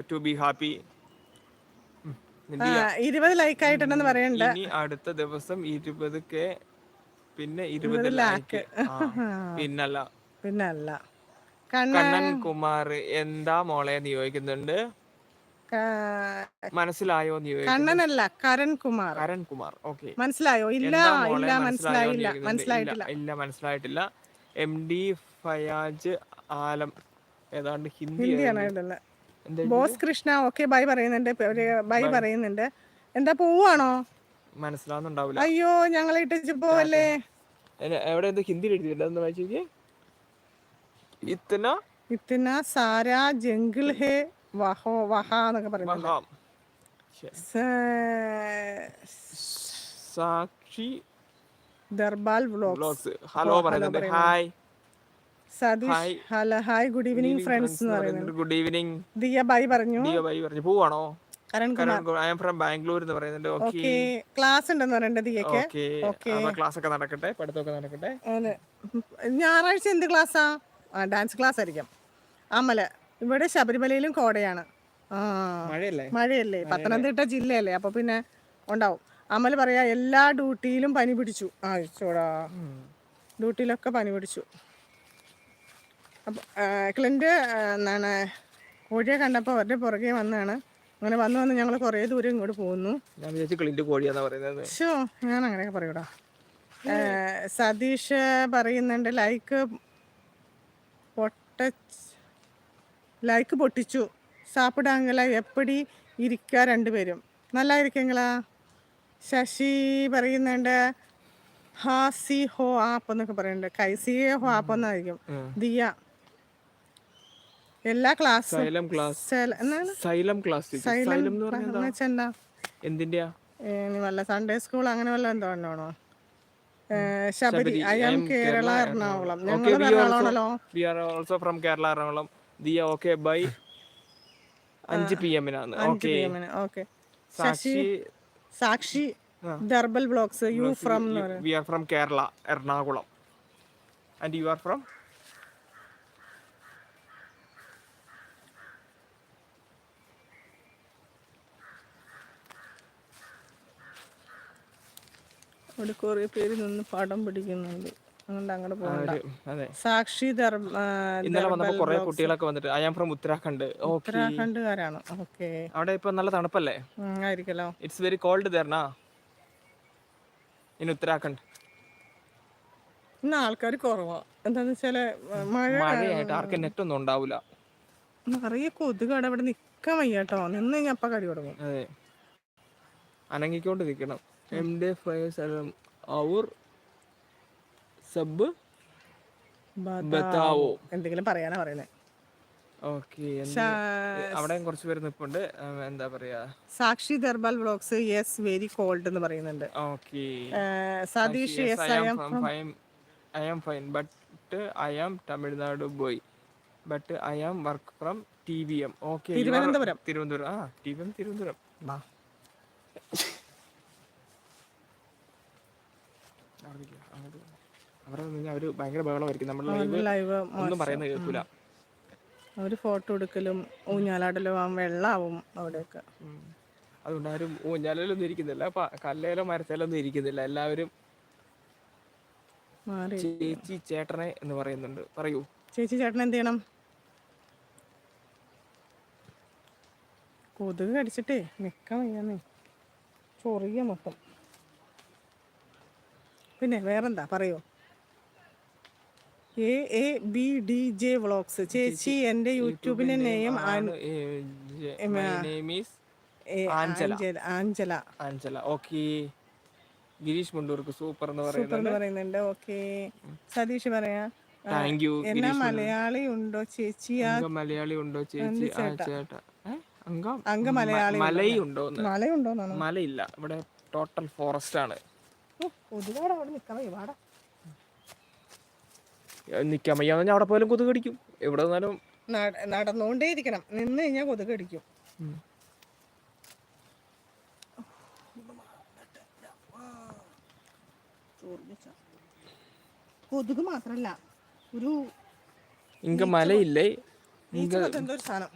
To be happy. 20 like ആയിട്ടുണ്ടെന്ന് പറയണ്ട. ഇനി അടുത്ത ദിവസം 20K, പിന്നെ 20 ലാക്ക്. പിന്നല്ല. കണ്ണൻ കുമാർ എന്താ മോളെ എന്ന് ചോദിക്കുന്നുണ്ട്. മനസ്സിലായോ എന്ന് ചോദിക്കുന്നു. കണ്ണനല്ല, കരൺ കുമാർ. ഓക്കെ. മനസ്സിലായോ? ഇല്ല എന്താ മോളെ ഇല്ല മനസ്സിലായോ എന്ന് മനസ്സിലായിട്ടില്ല. ഇല്ല മനസ്സിലായിട്ടില്ല. MD ഫയാജ് ആലം ഏതാണ്ട് ഹിന്ദിയാണ് ഇടുന്നത്. ബോസ് കൃഷ്ണ ഓക്കെ ബൈ പറയുന്നുണ്ട്. എന്താ പോവാണോ? മനസ്സിലാവുന്നുണ്ടാവില്ല. അയ്യോ ഞങ്ങളെ ഇട്ടിച്ച് പോവല്ലേ. എവിടെ എന്ത് ഹിന്ദി എഴുതിയില്ല, ഒന്ന് വായിച്ചേ. ഇത്തന സാരാ ജംഗിൾ ഹേ വഹ എന്നൊക്കെ പറയുന്നുണ്ട്. സാക്ഷി ദർബാൽ വ്ലോഗ്സ് ഹലോ പറയുന്നുണ്ട്. Hi Satish hello hi good evening friends എന്ന് പറയുന്നുണ്ട്. Good evening. ദിയ ബൈ പറഞ്ഞു. പോവാണോ? Karan Kumar I am from Bangalore എന്ന് പറയുന്നുണ്ട്. ഓക്കെ ക്ലാസ് ഉണ്ടെന്ന് പറയുന്നുണ്ട് ദിയക്ക്. ക്ലാസ് ഒക്കെ നടക്കട്ടെ, പഠിത്തമൊക്കെ നടക്കട്ടെ. ഞായറാഴ്ച എന്ത് ക്ലാസ്സാ? ഡാൻസ് ക്ലാസ് ആയിരിക്കും. അമല ഇവിടെ ശബരിമലയിലും കോടയാണ്. മഴയല്ലേ, പത്തനംതിട്ട ജില്ലയല്ലേ, അപ്പൊ പിന്നെ ഉണ്ടാവും. അമൽ പറയാ എല്ലാ ഡ്യൂട്ടിയിലും പനി പിടിച്ചു. ഡ്യൂട്ടിയിലൊക്കെ പനി പിടിച്ചു. അപ്പം ക്ലിന്റ് എന്താണ് കോഴിയെ കണ്ടപ്പോൾ അവരുടെ പുറകെ വന്നാണ്. അങ്ങനെ വന്ന് ഞങ്ങൾ കുറേ ദൂരം ഇങ്ങോട്ട് പോകുന്നു. ഞാൻ അങ്ങനെയൊക്കെ പറയൂടാ. സതീഷ് പറയുന്നുണ്ട് ലൈക്ക് പൊട്ടിച്ചു. സാപ്പിടാങ്കല എപ്പടി ഇരിക്കുക രണ്ടുപേരും നല്ല ഇരിക്കങ്ങളാ. ശശി പറയുന്നുണ്ട് ഹാസി ഹോ ആപ്പ് എന്നൊക്കെ പറയുന്നുണ്ട്. കൈസിയെ ഹോ ആപ്പ് എന്നായിരിക്കും. ദിയ എല്ലാ ക്ലാസ്സും വല്ല സൺഡേ സ്കൂൾ അങ്ങനെ വല്ല എന്തോ ഉണ്ടോ? Sabari I am Kerala Ernakulam. ഞങ്ങൾ എറണാകുളമാണല്ലോ. We are also from Kerala Ernakulam. Diya okay bye 5 PM. Okay. Sakshi Darbal blogs you from. We are from Kerala Ernakulam. And you are from? അവിടെ കുറെ പേര് നിന്ന് പടം പിടിക്കുന്നുണ്ട്. അതുകൊണ്ട് അങ്ങോട്ട് പോകണ്ട. സാക്ഷി ഇന്നലെ വന്നപ്പോൾ കുറെ കുട്ടികളൊക്കെ വന്നിട്ട് ഐ ആം ഫ്രം ഉത്തരാഖണ്ഡ്. ഉത്തരാഖണ്ഡുകാരാണ്. ഓക്കെ. അവിടെ ഇപ്പൊ നല്ല തണുപ്പല്ലേ? ആയിരിക്കല്ലോ. ഇറ്റ്സ് വെരി കോൾഡ് ദേർ നാ ഇൻ ഉത്തരാഖണ്ഡ്. ഇന്ന് ആൾക്കാർ കുറവാ. എന്താന്ന് വെച്ചാല് മഴയായിട്ട് ആർക്കും നെറ്റ് ഒന്നും ഉണ്ടാവില്ല. നിറയെ കൊതുകാണ്. അവിടെ നിക്കാൻ വയ്യ കേട്ടോ. നിന്ന് കഴിഞ്ഞാൽ അപ്പ കടി തുടങ്ങും. അതെ, അനങ്ങിക്കൊണ്ട് നിൽക്കണം. എന്തെങ്കിലും പറയാനാ പറയുന്നത്. അവിടെ കുറച്ച് പേര് നിൽപ്പുണ്ട്. എന്താ പറയാ, Sakshi Darbal vlogs yes very cold എന്ന് പറയുന്നുണ്ട്. Satheesh I am fine but I am Tamil Nadu boy but I am work from TVM. Okay, Thiruvananthapuram. TVM Thiruvananthapuram. അവര് ഭയങ്കര ബഹളമായിരിക്കും. നമ്മുടെ ലൈവ് ഒന്നും പറയുന്നത് കേൾക്കൂല. അവര് ഫോട്ടോ എടുക്കലും ഊഞ്ഞാലാടലും വെള്ളാവും അവിടെയൊക്കെ. അതുകൊണ്ട് ആരും ഊഞ്ഞാലൊന്നും ഇരിക്കുന്നില്ല, കല്ലേലോ മരത്തേലോ ഒന്നും ഇരിക്കുന്നില്ല. എല്ലാവരും ചേച്ചി ചേട്ടനെ എന്ന് പറയുന്നുണ്ട്. പറയൂ ചേച്ചി ചേട്ടൻ എന്ത് ചെയ്യണം? കൊതുക് കടിച്ചിട്ടേ നിക്കാൻ വയ്യാന്നേ, ചൊറിയ മൊത്തം. പിന്നെ വേറെന്താ പറയൂ? AABDJ vlogs. ചേച്ചി എൻ്റെ യൂട്യൂബിന്റെ നെയിം ആഞ്ചല. ഓക്കെ. ഗിരീഷ് മുണ്ടൂർക്ക് സൂപ്പർ എന്ന് പറയുന്നുണ്ട്. ഓക്കെ. സതീഷ് പറയാ എന്നാ മലയാളി ഉണ്ടോ ചേച്ചി? മലയാളി ഉണ്ടോ ചേച്ചി? മലയുണ്ടോന്നാണ്. മലയില്ല, ഇവിടെ ടോട്ടൽ ഫോറസ്റ്റ് ആണ്. നിക്കാൻ വയ്യ. അവിടെ പോയാലും കൊതുക് കടിക്കും. എവിടെ നിന്നാലും നടന്നുകൊണ്ടേ ഇരിക്കണം. നിന്ന് കഴിഞ്ഞാൽ കൊതുക് കടിക്കും. കൊതുക് മാത്രല്ല, ഒരു മലയില്ലേ, എന്തോ ഒരു സാധനം